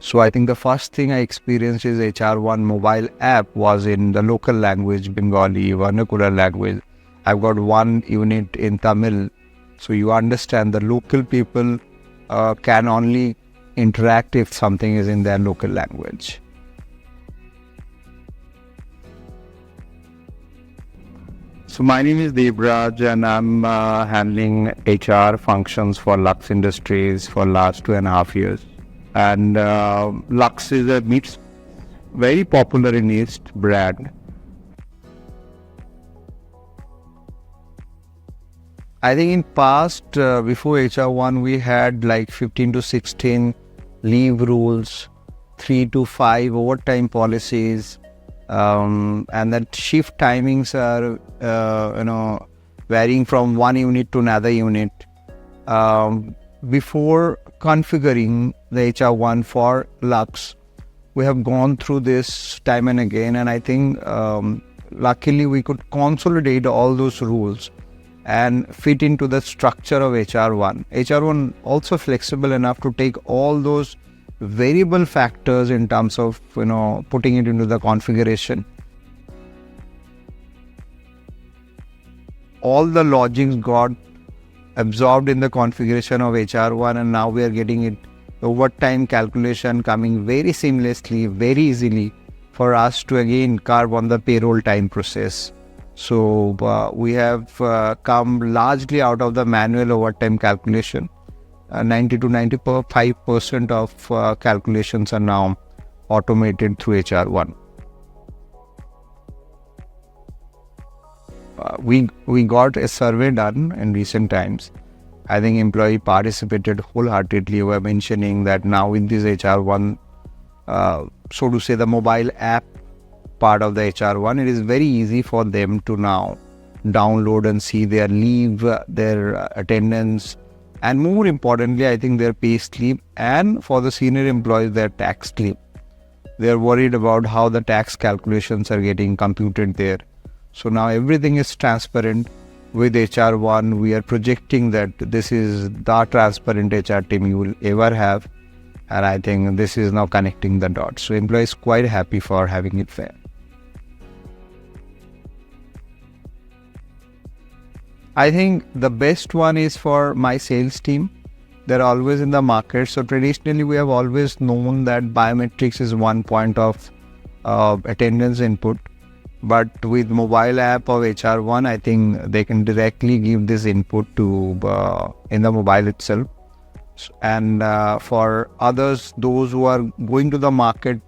So I think the first thing I experienced is HROne mobile app was in the local language, Bengali, vernacular language. I've got one unit in Tamil. So you understand the local people can only interact if something is in their local language. So my name is Debraj and I'm handling HR functions for Lux Industries for last 2.5 years. And Lux is a very popular in East brand. I think in past, before HROne, we had like 15 to 16 leave rules, 3 to 5 overtime policies, and that shift timings are, varying from one unit to another unit. Before configuring the HROne for Lux, we have gone through this time and again, and I think luckily we could consolidate all those rules and fit into the structure of HROne. HROne also flexible enough to take all those variable factors in terms of putting it into the configuration. All the logics got absorbed in the configuration of HROne, and now we are getting it overtime calculation coming very seamlessly, very easily for us to again carve on the payroll time process. So we have come largely out of the manual overtime calculation. 90 to 95% of calculations are now automated through HROne. We got a survey done in recent times. I think employee participated wholeheartedly. We were mentioning that now with this HROne, so to say, the mobile app part of the HROne, it is very easy for them to now download and see their leave, their attendance, and more importantly, I think their pay slip, and for the senior employees, their tax slip. They are worried about how the tax calculations are getting computed there. So now everything is transparent. With HROne, we are projecting that this is the transparent HR team you will ever have, and I think this is now connecting the dots. So employees quite happy for having it there. I think the best one is for my sales team. They're always in the market. So traditionally, we have always known that biometrics is one point of attendance input. But with mobile app of HROne, I think they can directly give this input to in the mobile itself. And for others, those who are going to the market,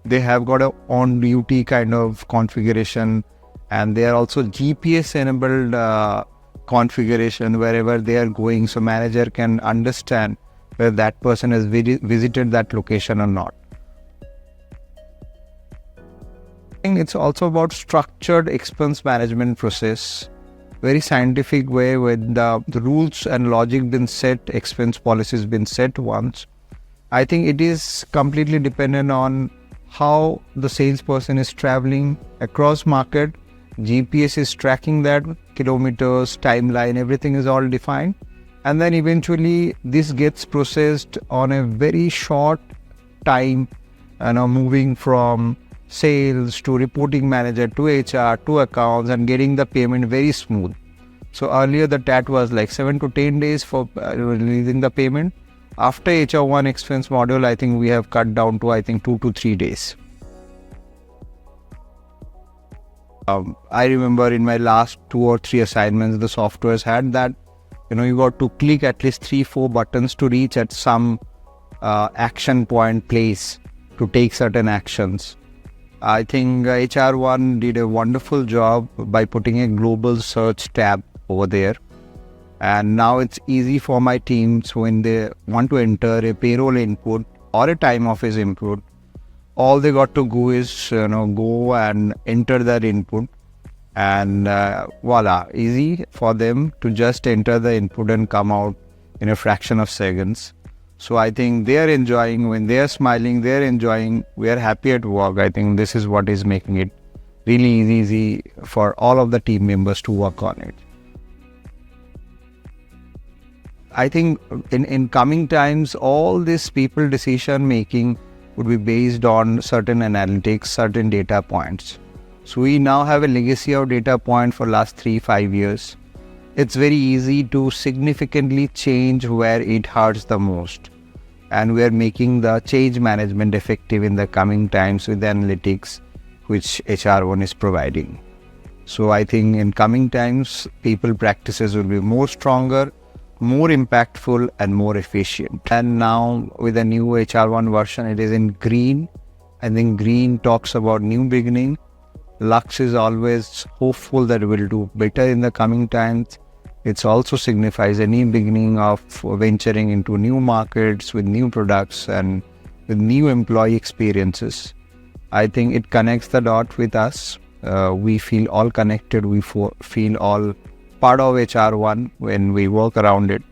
they have got a on-duty kind of configuration, and they are also GPS-enabled configuration wherever they are going, so manager can understand whether that person has visited that location or not. I think it's also about structured expense management process, very scientific way with the rules and logic been set, expense policies been set once. I think it is completely dependent on how the salesperson is traveling across market. GPS is tracking that, kilometers, timeline, everything is all defined. And then eventually this gets processed on a very short time, moving from sales to reporting manager to HR to accounts and getting the payment very smooth. So earlier the TAT was like 7 to 10 days for releasing the payment. After HROne expense module, I think we have cut down to 2 to 3 days. I remember in my last 2 or 3 assignments, the softwares had that, you got to click at least 3-4 buttons to reach at some action point place to take certain actions. I think HROne did a wonderful job by putting a global search tab over there. And now it's easy for my teams when they want to enter a payroll input or a time office input. All they got to go is go and enter that input, and voila, easy for them to just enter the input and come out in a fraction of seconds. So I think they are enjoying, when they are smiling, they are enjoying, we are happy at work. I think this is what is making it really easy for all of the team members to work on it. I think in coming times, all this people decision making would be based on certain analytics, certain data points. So we now have a legacy of data point for last 3-5 years. It's very easy to significantly change where it hurts the most. And we are making the change management effective in the coming times with the analytics which HROne is providing. So I think in coming times, people practices will be more stronger, more impactful and more efficient. And now with the new HROne version, it is in green. I think green talks about new beginning. Lux is always hopeful that we'll do better in the coming times. It also signifies a new beginning of venturing into new markets with new products and with new employee experiences. I think it connects the dot with us. We feel all connected. We feel all part of HROne when we work around it.